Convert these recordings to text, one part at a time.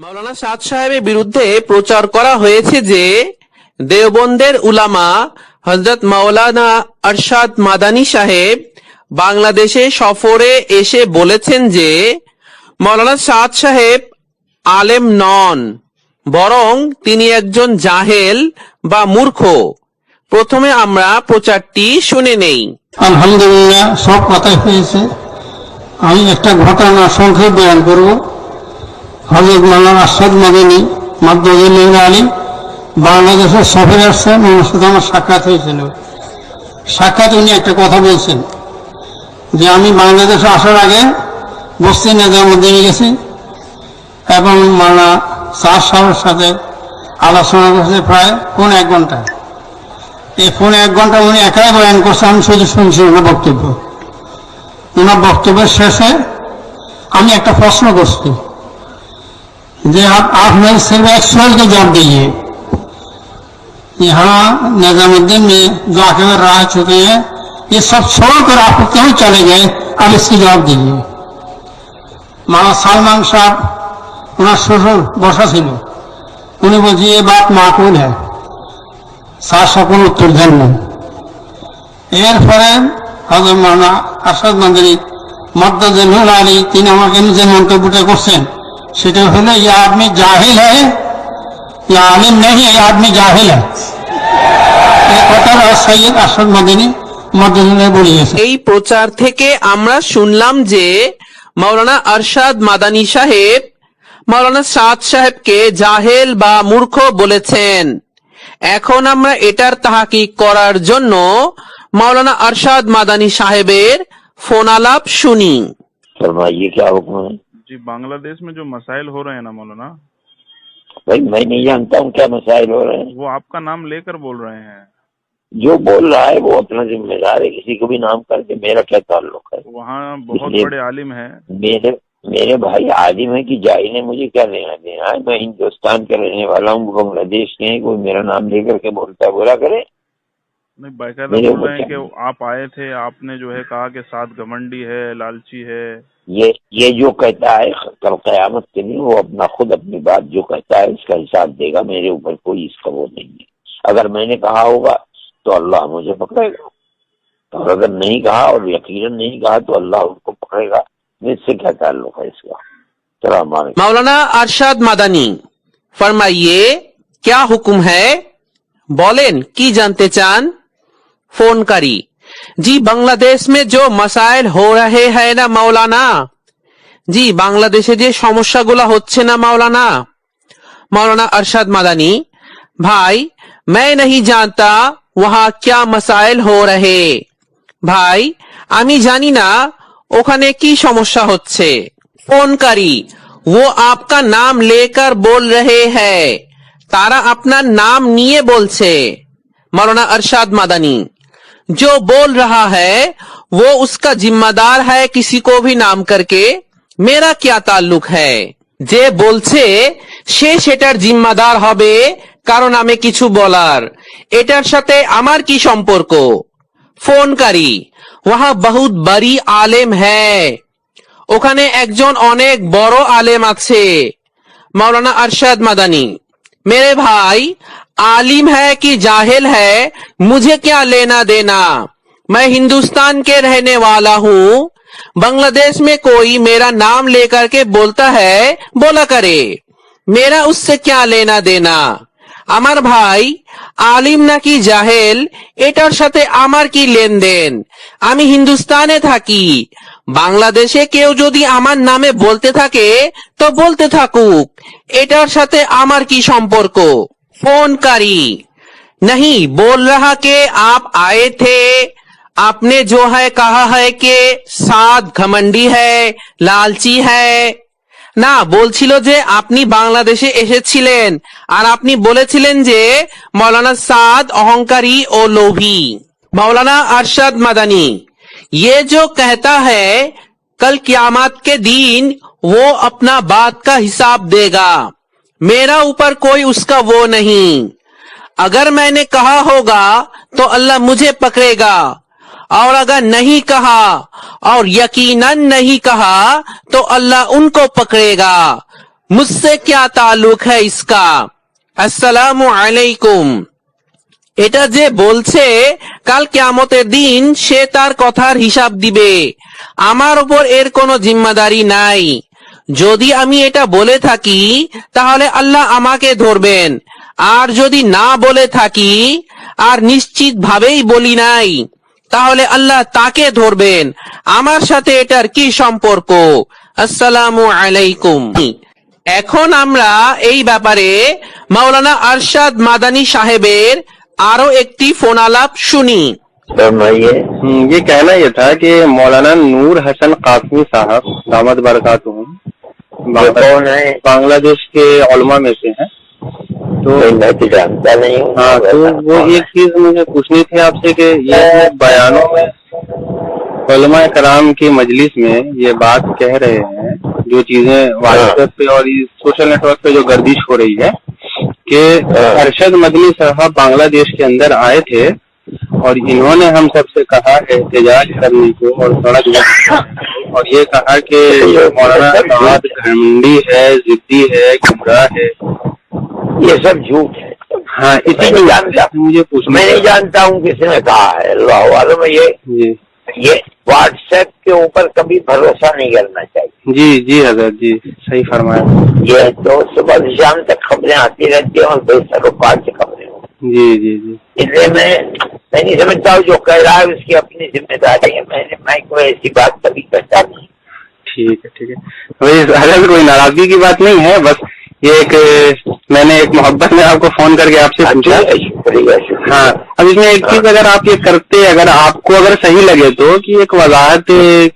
মাওলানা সাদ সাহেবের বিরুদ্ধে প্রচার করা হয়েছে যে দেওবন্দের উলামা হযরত মাওলানা আরশাদ মাদানী সাহেব বাংলাদেশে সফরে এসে বলেছেন যে মাওলানা সাদ সাহেব আলেম নন, বরং তিনি একজন জাহেল বা মূর্খ। প্রথমে আমরা প্রচারটি শুনে নেই। আলহামদুলিল্লাহ, সব কথাই হয়েছে। আমি একটা ঘটনা সংক্ষেপ বয়ান করব। হযরত মাওলানা আরশাদ মাদানী মাদ্দাদুল আলী বাংলাদেশের সফরে আসছেন, ওনার সাথে আমার সাক্ষাৎ হয়েছিল। সাক্ষাৎ উনি একটা কথা বলছেন যে আমি বাংলাদেশে আসার আগে বস্তি নিজামুদ্দিনে গেছি এবং মাওলানা সাদ সাহেবের সাথে আলোচনা করছে প্রায় পৌনে 1 ঘন্টা। এই পৌনে 1 ঘন্টা উনি একাই বয়ান করছে, আমি শুধু শুনছি ওনার বক্তব্য। ওনার বক্তব্যের শেষে আমি একটা প্রশ্ন করছি যে आप मेरे सिर्फ एक सवाल का जवाब दीजिए, यहाँ निजामुद्दीन में जो आके रह चुके हैं ये सब छोड़कर आप क्यों चले गए, अब इसकी जवाब दीजिए। माना सलमान साहब ওনার শ্বশুর বসা ছিল, উনি বলছি ये बात माकूल है। সার সকল উত্তর দেন না। এরপরে হযরত মাওলানা আরশাদ মাদানী মাদ্দাদুল আলী তিনি আমাকে নিজের মন্তব্যটা করছেন, সেটা হলো ये आदमी जाहिल है, ये आलिम नहीं है, ये आदमी जाहिल है। এই কথাটা সৈয়দ আরশাদ মাদানী মাদ্দাদুল বলে গেছে। এই প্রচার থেকে আমরা শুনলাম যে মাওলানা আরশাদ মাদানী সাহেব মাওলানা সাদ সাহেবকে জাহেল বা মূর্খ বলেছেন। এখন আমরা এটার তাহকিক করার জন্য মাওলানা আরশাদ মাদানী সাহেবের ফোন আলাপ শুনি। फरमाइए क्या हुक्म है? जी, बांग्लादेश में जो मसाइल हो रहे हैं ना मौलाना, भाई मैं नहीं जानता हूँ क्या मसाइल हो रहे हैं। वो आपका नाम लेकर बोल रहे हैं। जो बोल रहा है वो अपना जिम्मेदार है, किसी को भी नाम करके मेरा क्या ताल्लुक है। वहाँ बहुत बड़े आलिम हैं। मेरे भाई आलिम है कि जाहिल है, मुझे क्या लेना देना है। मैं हिंदुस्तान का रहने वाला हूँ, बांग्लादेश के हैं। कोई मेरा नाम लेकर के बोलता है, बोला करे। नहीं, बाकायदा बोल रहे हैं कि आप आए थे, आपने जो है कहा कि साद घमंडी है, लालची है। ये जो कहता है कल कयामत के दिन वो अपना खुद अपनी बात जो कहता है इसका हिसाब देगा। मेरे ऊपर कोई इसका वो नहीं है। अगर मैंने कहा होगा तो अल्लाह मुझे पकड़ेगा, और अगर नहीं कहा और यकीनन नहीं कहा तो अल्लाह उनको पकड़ेगा। इससे क्या ताल्लुक है इसका। मौलाना अरशद मदनी फरमाइए क्या हुक्म है, बोलें की जानते चान। फोन करी जी, बांग्लादेश में जो मसाइल हो रहे हैं ना मौलाना, जी बांग्लादेशे जे समस्यागुला होच्छे ना मौलाना। मौलाना अरशद मदनी भाई मैं नहीं जानता वहां क्या मसाइल हो रहे, भाई आमी जानी ना ওখানে কি সমস্যা হচ্ছে। ফোনকারী वो आपका नाम लेकर बोल रहे हैं, तारा अपना नाम निये बोलছে। मौलाना अरशद मदनी जो बोल रहा है वो उसका जिम्मेदार है, किसी को भी नाम करके मेरा क्या ताल्लुक है। যে বলছে সে সেটার জিম্মাদার হবে কারণ আমি কিছু বলার, এটার সাথে আমার কি সম্পর্ক। ফোনকারী वहां बहुत बड़ी आलेम है, ওখানে একজন অনেক বড় আলেম আছে। मौलाना अरशद मदनी मेरे भाई आलिम है कि जाहिल है मुझे क्या लेना देना, मैं हिंदुस्तान के रहने वाला हूँ। बांग्लादेश में कोई मेरा नाम लेकर के बोलता है, बोला करे, मेरा उससे क्या लेना देना। আমার ভাই আলিম নাকি জাহেল এটার সাথে আমার কি লেনদেন। আমি হিন্দুস্তানে থাকি, বাংলাদেশে কেউ যদি আমার নামে বলতে থাকে তো বলতে থাকুক, এটার সাথে আমার কি সম্পর্ক। फोनकारी नहीं बोल रहा कि आप आए थे, आपने जो है कहा है कि साद घमंडी है, लालची है না, বলছিল যে আপনি বাংলাদেশে এসেছিলেন আর আপনি বলেছিলেন যে मौलाना साद अहंकारी और लोभी। मौलाना अरशद मदनी ये जो कहता है कल क़यामत के दिन वो अपना बात का हिसाब देगा, मेरा ऊपर कोई उसका वो नहीं। अगर मैंने कहा होगा तो अल्लाह मुझे पकड़ेगा, और अगर नहीं कहा और यकीनन नहीं कहा तो अल्लाह उनको पकड़ेगा। मुझसे क्या ताल्लुक है इसका? अस्सलामु আলাইকুম। এটা যে বলছে কাল কিয়ামতের দিন সে তার কথার হিসাব দিবে, আমার উপর এর কোনো জিম্মাদারি নাই। যদি আমি এটা বলে থাকি তাহলে আল্লাহ আমাকে ধরবেন, আর যদি না বলে থাকি আর নিশ্চিত ভাবেই বলি নাই তাহলে আল্লাহ তাকে ধরবেন। আমার সাথে এটার কি সম্পর্ক? আসসালামু আলাইকুম। এখন আমরা এই ব্যাপারে মাওলানা আরশাদ মাদানী সাহেবের আরো একটি ফোন আলাপ শুনি। फरमाइए। ये कहना ये था कि मौलाना नूर हसन कासमी साहब दामद बरकातुहुम ये कौन है? बांग्लादेश के उलमा में से हैं। तो मैं तो जानता नहीं हूँ। हाँ, तो वो एक चीज मुझे पूछनी थी आपसे कि ये बयानों में उलमा कराम की मजलिस में ये बात कह रहे हैं, जो चीजें व्हाट्सएप पे और सोशल नेटवर्क पे जो गर्दिश हो रही है कि अरशद मदनी साहब बांग्लादेश के अंदर आए थे और इन्होंने हम सबसे कहा एहतजाज करने को और सड़क और ये कहा कि मौलाना साद घमंडी है, जिद्दी है, गुमराह है। ये सब झूठ है। हाँ, मैं नहीं जानता, मुझे पूछना, मैं नहीं जानता हूँ किसने कहा है। अल्लाह वालम। ये व्हाट्सएप के ऊपर कभी भरोसा नहीं करना चाहिए। जी जी हजरत जी, सही फरमाया। ये तो सुबह से शाम तक खबरें आती रहती हैं और बेसरोकार से खबरें होती हैं। जी जी जी, इसलिए मैं नहीं समझता हूँ जो कह रहा है उसकी अपनी जिम्मेदारी है। मैं कोई ऐसी बात कभी करता नहीं। ठीक है ठीक है। वही हजरत कोई नाराजगी की बात नहीं है, बस ये एक मैंने एक मोहब्बत में आपको फोन करके आपसे पूछा। शुक्रिया। हाँ, अब इसमें एक चीज अगर आप ये करते, अगर आपको अगर सही लगे तो कि एक वजाहत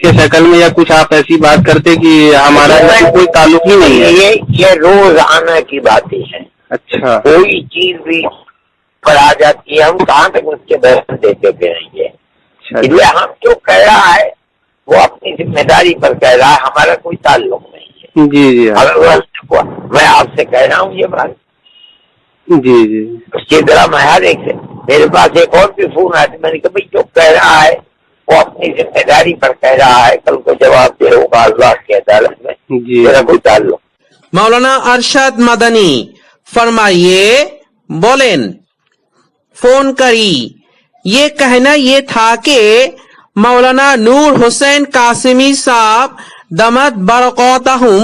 के शक्ल में या कुछ आप ऐसी बात करते कि हमारा कोई ताल्लुक ही नहीं है। ये रोजाना की बातें हैं। अच्छा, कोई चीज भी पर आ जाती है, हम कहाँ तक उसके बयान देते रहेंगे। इसलिए हम जो कह रहा है वो अपनी जिम्मेदारी पर कह रहा है, हमारा कोई ताल्लुक नहीं है। जी जी अगर मैं आपसे कह रहा हूँ ये बात, जी जी, उसकी तरह मैं हर एक से मेरे पास एक और भी फोन आया था, मैंने कहा भाई जो कह रहा है वो अपनी जिम्मेदारी पर कह रहा है, कल को जवाब दे होगा अल्लाह की अदालत में। जी। मेरा कोई ताल्लुक। मौलाना अरशद मादानी फरमाइए, बोलें। फोन करी ये कहना ये था कि मौलाना नूर হোসেন কাসেমি সাহেব দামাত বারাকাতুহুম,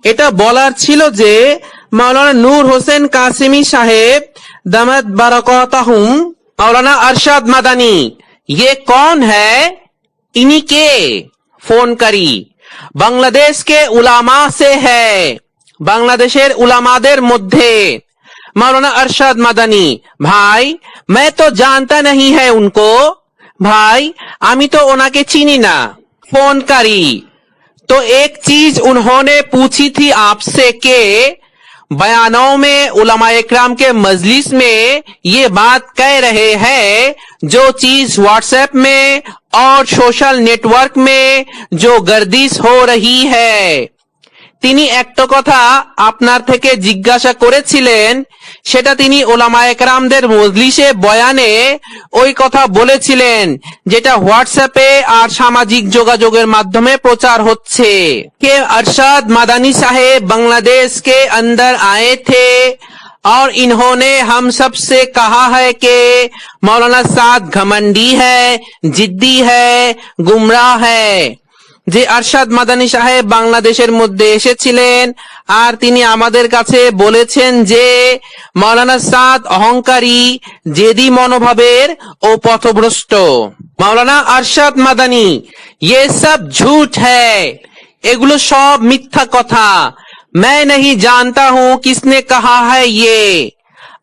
এটা বলার ছিল যে मौलाना नूर হোসেন কাসেমি साहेब दामद बरकातहुम मौलाना अरशद मादानी ये कौन है, इन्हीं के फोन करी बांग्लादेश के उलामा से है, বাংলাদেশের উলামাদের মধ্যে। मौलाना अरशद मादानी भाई मैं तो जानता नहीं है उनको, भाई आमी तो ओनाके चीनी ना। फोन करी तो एक चीज उन्होंने पूछी थी आपसे के बयानों में उलमा इकराम के मजलिस में ये बात कह रहे हैं, जो चीज व्हाट्सएप में और सोशल नेटवर्क में जो गर्दिश हो रही है। তিনি একটা কথা আপনার থেকে জিজ্ঞাসা করেছিলেন, সেটা তিনি ওলামায়ে কেরামদের মজলিসে বয়ানে ওই কথা বলেছিলেন যেটা হোয়াটসঅ্যাপে আর সামাজিক যোগাযোগের মাধ্যমে প্রচার হচ্ছে कि अरशद मादानी साहेब बांग्लादेश के अंदर आए थे और इन्होंने हम सब से कहा है कि मौलाना साद घमंडी है, जिद्दी है, गुमराह है। যে আরশাদ মাদানী সাহেব বাংলাদেশের মধ্যে এসেছিলেন আর তিনি আমাদের কাছে বলেছেন যে মৌলানা সাদ অহংকারী, জেদি মনোভাবের ও পথভ্রষ্ট। মৌলানা আরশাদ মাদানী ये सब झूठ है, এগুলো সব মিথ্যা কথা। मैं नहीं जानता हूँ किसने कहा है, ये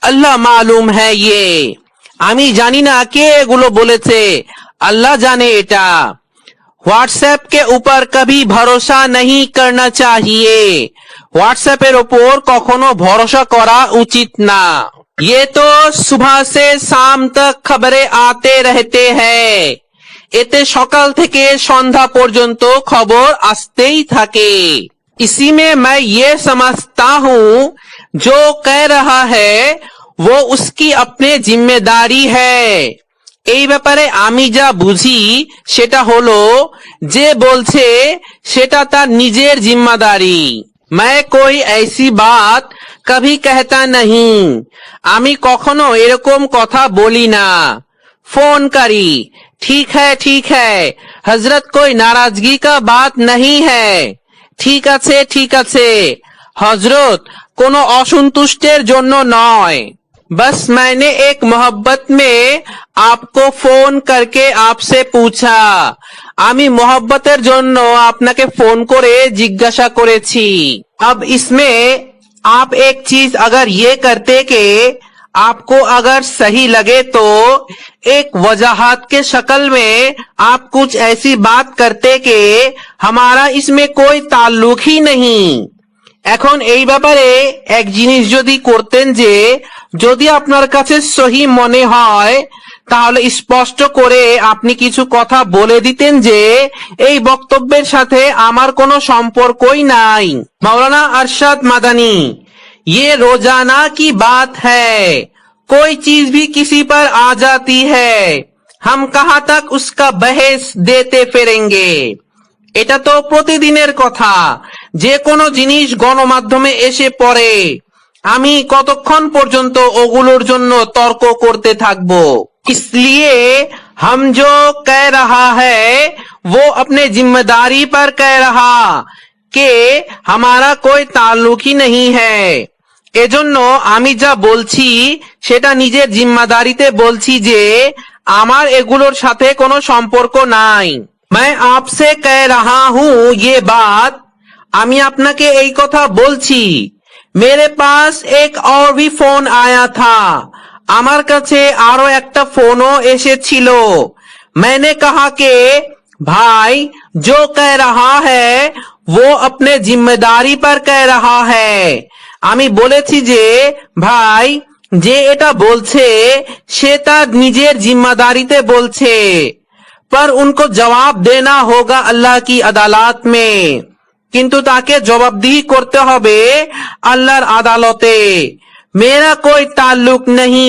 अल्लाह मालूम है। ये আমি জানি না কে এগুলো বলেছে, আল্লাহ জানে এটা। व्हाट्सएप के ऊपर कभी भरोसा नहीं करना चाहिए, व्हाट्सएपेर ऊपर कखनो भरोसा करा उचित ना। ये तो सुबह से शाम तक खबरें आते रहते हैं, এতে সকাল থেকে সন্ধ্যা পর্যন্ত খবর আসতেই থাকে। इसी में मैं ये समझता हूँ जो कह रहा है वो उसकी अपनी जिम्मेदारी है। এই ব্যাপারে আমি যা বুঝি সেটা হলো যে বলছে সেটা তার নিজের জিম্মাদারি। मैं कोई ऐसी बात कभी कहता नहीं, আমি কখনো এরকম কথা বলি না। फोनकारी, ठीक है हजरत, कोई नाराजगी का बात नहीं है। ঠিক আছে হজরত, কোনো অসন্তুষ্টের জন্য নয়। बस मैंने एक मोहब्बत में आपको फोन करके आपसे पूछा, আমি मोहब्बतेर জন্য আপনাকে ফোন করে জিজ্ঞাসা করেছি। अब इसमें आप एक चीज अगर ये करते कि आपको अगर सही लगे तो एक वजाहत के शक्ल में आप कुछ ऐसी बात करते कि हमारा इसमें कोई ताल्लुक ही नहीं। এখন এই ব্যাপারে এক জিনিস যদি করতেন যে যদি আপনার কাছে সহি মনে হয় তাহলে স্পষ্ট করে আপনি কিছু কথা বলে দিতেন যে এই বক্তব্যের সাথে আমার কোনো সম্পর্কই নাই। मौलाना अरशद मदनी, ये रोजाना की बात है, कोई चीज भी किसी पर आ जाती है, हम कहाँ तक उसका बहस देते फिरेंगे। এটা তো প্রতিদিনের কথা, যে কোনো জিনিস গণমাধ্যমে এসে পড়ে, আমি কতক্ষণ পর্যন্ত ওগুলোর জন্য তর্ক করতে থাকবো। इसलिए हम जो कह रहा है वो अपने जिम्मेदारी पर कह रहा कि हमारा कोई ताल्लुक ही नहीं है। এজন্য আমি যা বলছি সেটা নিজের জিম্মাদারিতে বলছি যে আমার এগুলোর সাথে কোনো সম্পর্ক নাই। मैं आपसे कह रहा हूँ ये बात, আমি আপনাকে এই কথা বলছি। मेरे पास एक और भी फोन आया था, আমার কাছে আরো একটা ফোনও এসেছিল। मैंने कहा कि भाई जो कह रहा है वो अपने जिम्मेदारी पर कह रहा है, আমি বলেছি যে ভাই যে এটা বলছে সে তার নিজের জিম্মাদারিতে বলছে, पर उनको जवाब देना होगा अल्लाह की अदालत में, কিন্তু তাকে জবাবদিহি করতে হবে আল্লাহর আদালতে। মেরা কোই তাল্লুক নেই,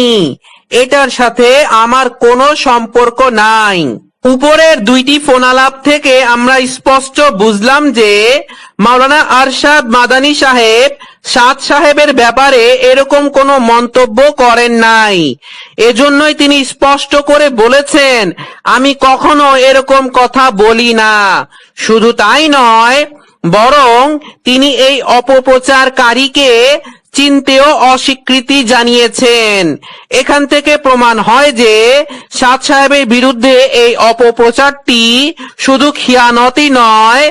এটার সাথে আমার কোনো সম্পর্ক নাই। উপরের দুইটি ফোনালাপ থেকে আমরা স্পষ্ট বুঝলাম যে মাওলানা আরশাদ মাদানী সাহেব সাদ সাহেবের ব্যাপারে এরকম কোনো মন্তব্য করেন নাই। এজন্যই তিনি স্পষ্ট করে বলেছেন আমি কখনো এরকম কথা বলি না। শুধু তাই নয়, বরং তিনি এই অপপ্রচারকারীকে চিনতেও অস্বীকৃতি জানিয়েছেন। এখান থেকে প্রমাণ হয় যে সাদ সাহেবের বিরুদ্ধে এই অপপ্রচারটি শুধু খিয়ানতই নয়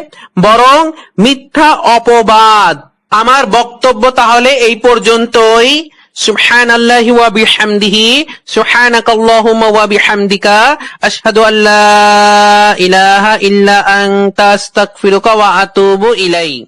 বরং মিথ্যা অপবাদ। আমার বক্তব্য তাহলে এই পর্যন্তই। সুবহানাল্লাহি ওয়া বিহামদিহি, সুবহানাকাল্লাহুম্মা ওয়া বিহামদিকা, আশহাদু আল্লা ইলাহা ইল্লা আনতা আস্তাগফিরুকা ওয়া আতুবু ইলাইক।